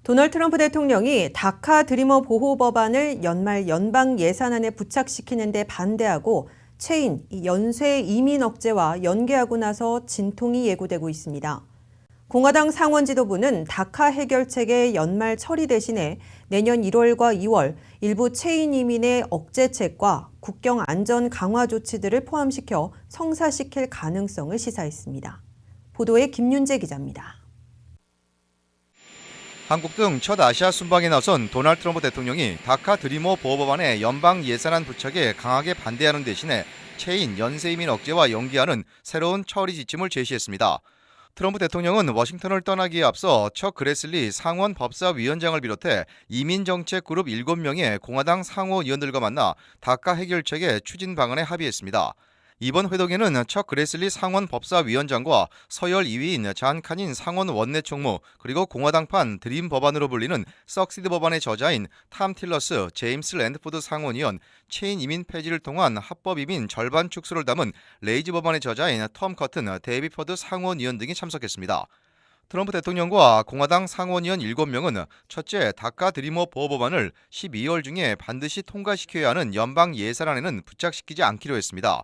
도널드 트럼프 대통령이 다카 드리머 보호 법안을 연말 연방 예산안에 부착시키는 데 반대하고 최인 연쇄 이민 억제와 연계하고 나서 진통이 예고되고 있습니다. 공화당 상원 지도부는 다카 해결책의 연말 처리 대신에 내년 1월과 2월 일부 최인 이민의 억제책과 국경 안전 강화 조치들을 포함시켜 성사시킬 가능성을 시사했습니다. 보도에 김윤재 기자입니다. 한국 등 첫 아시아 순방에 나선 도널드 트럼프 대통령이 다카 드리머 보호 법안의 연방 예산안 부착에 강하게 반대하는 대신에 최인 연쇄 이민 억제와 연계하는 새로운 처리 지침을 제시했습니다. 트럼프 대통령은 워싱턴을 떠나기에 앞서 척 그래슬리 상원 법사위원장을 비롯해 이민정책 그룹 7명의 공화당 상원의원들과 만나 다카 해결책의 추진 방안에 합의했습니다. 이번 회동에는 척 그래슬리 상원 법사위원장과 서열 2위인 잔 카닌 상원 원내총무 그리고 공화당판 드림 법안으로 불리는 석시드 법안의 저자인 탐 틸러스, 제임스 랜드포드 상원의원, 최인 이민 폐지를 통한 합법 이민 절반 축소를 담은 레이즈 법안의 저자인 톰 커튼, 데이비 퍼드 상원의원 등이 참석했습니다. 트럼프 대통령과 공화당 상원의원 7명은 첫째 다카 드리머 보호 법안을 12월 중에 반드시 통과시켜야 하는 연방 예산안에는 부착시키지 않기로 했습니다.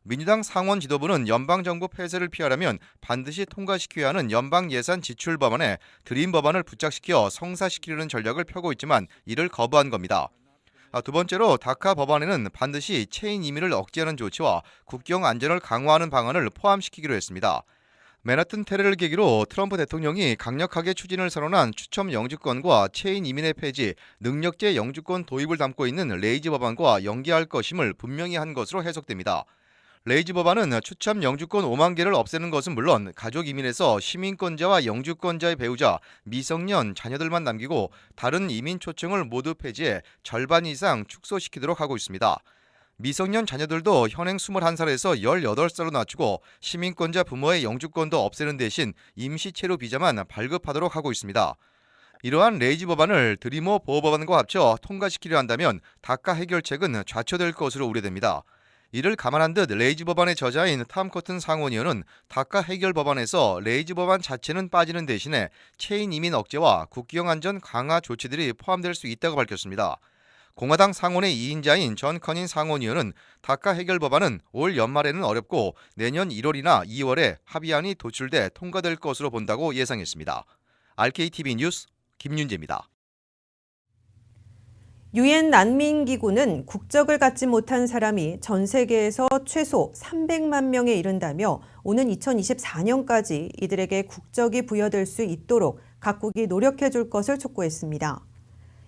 민주당 상원 지도부는 연방정부 폐쇄를 피하려면 반드시 통과시켜야 하는 연방 예산 지출 법안에 드림 법안을 부착시켜 성사시키려는 전략을 펴고 있지만 이를 거부한 겁니다. 두 번째로 다카 법안에는 반드시 최인 이민을 억제하는 조치와 국경 안전을 강화하는 방안을 포함시키기로 했습니다. 맨하튼 테러를 계기로 트럼프 대통령이 강력하게 추진을 선언한 추첨 영주권과 최인 이민의 폐지, 능력제 영주권 도입을 담고 있는 레이즈 법안과 연계할 것임을 분명히 한 것으로 해석됩니다. 레이즈 법안은 추첨 영주권 5만 개를 없애는 것은 물론 가족 이민에서 시민권자와 영주권자의 배우자, 미성년, 자녀들만 남기고 다른 이민 초청을 모두 폐지해 절반 이상 축소시키도록 하고 있습니다. 미성년 자녀들도 현행 21살에서 18살로 낮추고 시민권자 부모의 영주권도 없애는 대신 임시 체류 비자만 발급하도록 하고 있습니다. 이러한 레이즈 법안을 드리머 보호 법안과 합쳐 통과시키려 한다면 다카 해결책은 좌초될 것으로 우려됩니다. 이를 감안한 듯 레이즈 법안의 저자인 탐 커튼 상원의원은 다카 해결 법안에서 레이즈 법안 자체는 빠지는 대신에 최인 이민 억제와 국경 안전 강화 조치들이 포함될 수 있다고 밝혔습니다. 공화당 상원의 2인자인 존 커닌 상원의원은 다카 해결 법안은 올 연말에는 어렵고 내년 1월이나 2월에 합의안이 도출돼 통과될 것으로 본다고 예상했습니다. RKTV 뉴스 김윤재입니다. 유엔 난민기구는 국적을 갖지 못한 사람이 전 세계에서 최소 300만 명에 이른다며 오는 2024년까지 이들에게 국적이 부여될 수 있도록 각국이 노력해 줄 것을 촉구했습니다.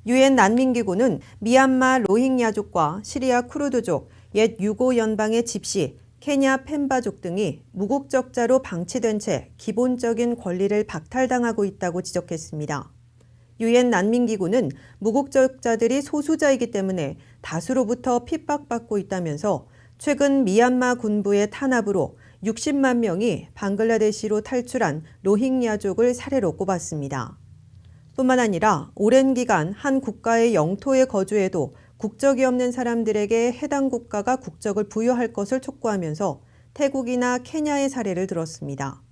유엔 난민기구는 미얀마 로힝야족과 시리아 쿠르드족, 옛 유고 연방의 집시, 케냐 펜바족 등이 무국적자로 방치된 채 기본적인 권리를 박탈당하고 있다고 지적했습니다. 유엔 난민기구는 무국적자들이 소수자이기 때문에 다수로부터 핍박받고 있다면서 최근 미얀마 군부의 탄압으로 60만 명이 방글라데시로 탈출한 로힝야족을 사례로 꼽았습니다. 뿐만 아니라 오랜 기간 한 국가의 영토에 거주해도 국적이 없는 사람들에게 해당 국가가 국적을 부여할 것을 촉구하면서 태국이나 케냐의 사례를 들었습니다.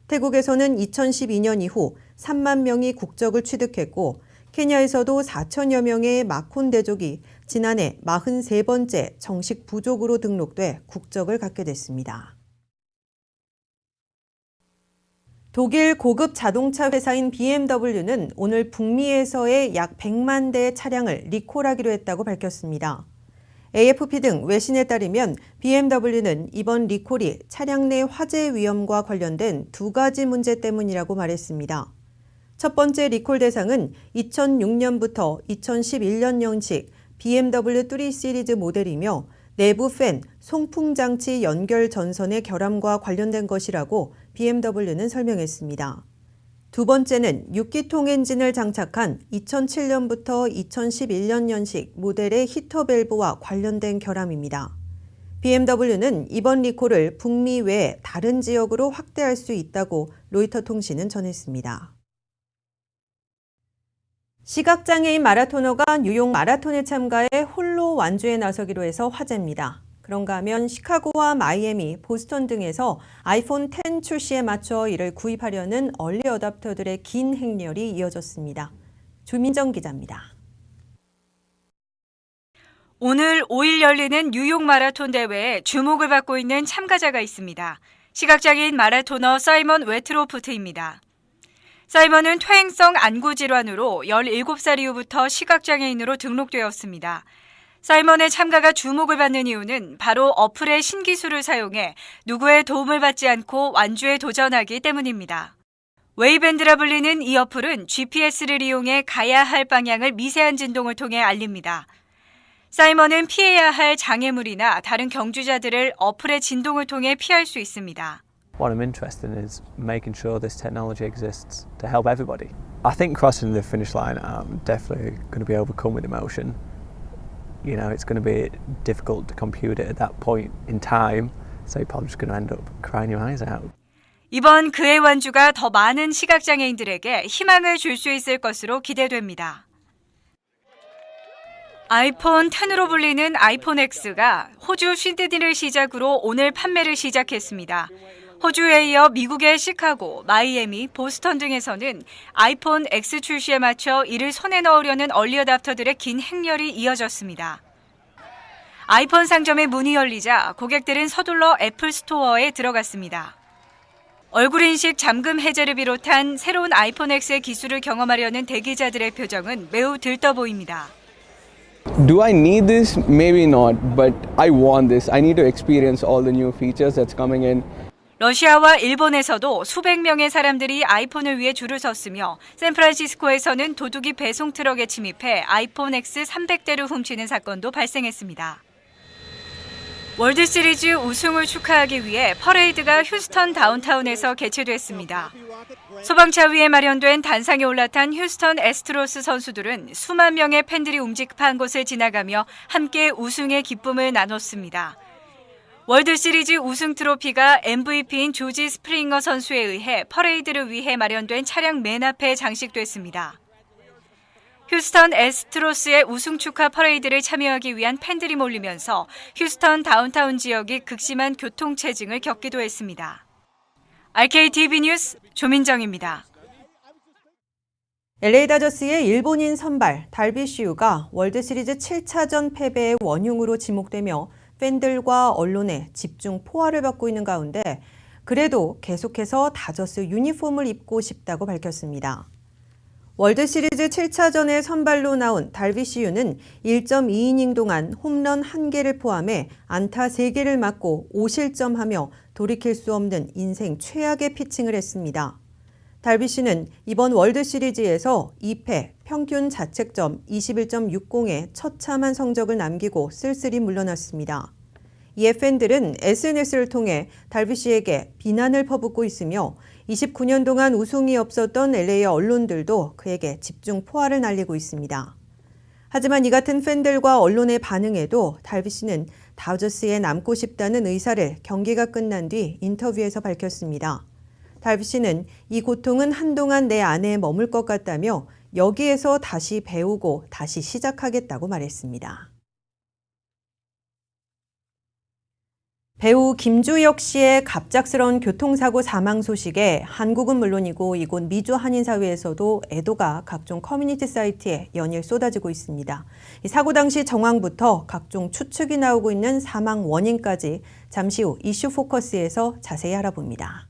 태국에서는 2012년 이후 3만 명이 국적을 취득했고 케냐에서도 4천여 명의 마콘데족이 지난해 43번째 정식 부족으로 등록돼 국적을 갖게 됐습니다. 독일 고급 자동차 회사인 BMW는 오늘 북미에서의 약 100만 대의 차량을 리콜하기로 했다고 밝혔습니다. AFP 등 외신에 따르면 BMW는 이번 리콜이 차량 내 화재 위험과 관련된 두 가지 문제 때문이라고 말했습니다. 첫 번째 리콜 대상은 2006년부터 2011년형식 BMW 3 시리즈 모델이며 내부 팬, 송풍 장치 연결 전선의 결함과 관련된 것이라고 BMW는 설명했습니다. 두 번째는 6기통 엔진을 장착한 2007년부터 2011년식 모델의 히터 밸브와 관련된 결함입니다. BMW는 이번 리콜을 북미 외 다른 지역으로 확대할 수 있다고 로이터 통신은 전했습니다. 시각장애인 마라토너가 뉴욕 마라톤에 참가해 홀로 완주에 나서기로 해서 화제입니다. 그런가 하면 시카고와 마이애미, 보스턴 등에서 아이폰 10 출시에 맞춰 이를 구입하려는 얼리 어답터들의 긴 행렬이 이어졌습니다. 조민정 기자입니다. 오늘 5일 열리는 뉴욕 마라톤 대회에 주목을 받고 있는 참가자가 있습니다. 시각장애인 마라토너 사이먼 웨트로프트입니다. 사이먼은 퇴행성 안구 질환으로 17살 이후부터 시각장애인으로 등록되었습니다. 사이먼의 참가가 주목을 받는 이유는 바로 어플의 신기술을 사용해 누구의 도움을 받지 않고 완주에 도전하기 때문입니다. 웨이밴드라 불리는 이 어플은 GPS를 이용해 가야 할 방향을 미세한 진동을 통해 알립니다. 사이먼은 피해야 할 장애물이나 다른 경주자들을 어플의 진동을 통해 피할 수 있습니다. What I'm interested in is making sure this technology exists to help everybody. I think crossing the finish line, I'm definitely going to be overcome with emotion. You know, it's going to be difficult to compute it at that point in time, so you're probably just going to end up crying your eyes out. 이번 그의 완주가 더 많은 시각장애인들에게 희망을 줄 수 있을 것으로 기대됩니다. 아이폰 10으로 불리는 아이폰 X가 호주 시드니를 시작으로 오늘 판매를 시작했습니다. 호주에 이어 미국의 시카고, 마이애미, 보스턴 등에서는 아이폰 X 출시에 맞춰 이를 손에 넣으려는 얼리 어답터들의 긴 행렬이 이어졌습니다. 아이폰 상점에 문이 열리자 고객들은 서둘러 애플 스토어에 들어갔습니다. 얼굴 인식 잠금 해제를 비롯한 새로운 아이폰 X의 기술을 경험하려는 대기자들의 표정은 매우 들떠 보입니다. Do I need this? Maybe not, but I want this. I need to experience all the new features that's coming in. 러시아와 일본에서도 수백 명의 사람들이 아이폰을 위해 줄을 섰으며 샌프란시스코에서는 도둑이 배송 트럭에 침입해 아이폰 X 300대를 훔치는 사건도 발생했습니다. 월드시리즈 우승을 축하하기 위해 퍼레이드가 휴스턴 다운타운에서 개최됐습니다. 소방차 위에 마련된 단상에 올라탄 휴스턴 애스트로스 선수들은 수만 명의 팬들이 움직한 곳을 지나가며 함께 우승의 기쁨을 나눴습니다. 월드시리즈 우승 트로피가 MVP인 조지 스프링거 선수에 의해 퍼레이드를 위해 마련된 차량 맨 앞에 장식됐습니다. 휴스턴 애스트로스의 우승 축하 퍼레이드를 참여하기 위한 팬들이 몰리면서 휴스턴 다운타운 지역이 극심한 교통체증을 겪기도 했습니다. RKTV 뉴스 조민정입니다. LA 다저스의 일본인 선발 달비시유가 월드시리즈 7차전 패배의 원흉으로 지목되며 팬들과 언론의 집중 포화를 받고 있는 가운데 그래도 계속해서 다저스 유니폼을 입고 싶다고 밝혔습니다. 월드시리즈 7차전에 선발로 나온 달비시유는 1.2이닝 동안 홈런 1개를 포함해 안타 3개를 맞고 5실점하며 돌이킬 수 없는 인생 최악의 피칭을 했습니다. 달비시는 이번 월드시리즈에서 2패, 평균 자책점 21.60의 처참한 성적을 남기고 쓸쓸히 물러났습니다. 이에 팬들은 SNS를 통해 달비시에게 비난을 퍼붓고 있으며 29년 동안 우승이 없었던 LA 언론들도 그에게 집중 포화를 날리고 있습니다. 하지만 이 같은 팬들과 언론의 반응에도 달비시는 다저스에 남고 싶다는 의사를 경기가 끝난 뒤 인터뷰에서 밝혔습니다. 달비시는 이 고통은 한동안 내 안에 머물 것 같다며 여기에서 다시 배우고 다시 시작하겠다고 말했습니다. 배우 김주혁 씨의 갑작스러운 교통사고 사망 소식에 한국은 물론이고 이곳 미주 한인사회에서도 애도가 각종 커뮤니티 사이트에 연일 쏟아지고 있습니다. 이 사고 당시 정황부터 각종 추측이 나오고 있는 사망 원인까지 잠시 후 이슈 포커스에서 자세히 알아봅니다.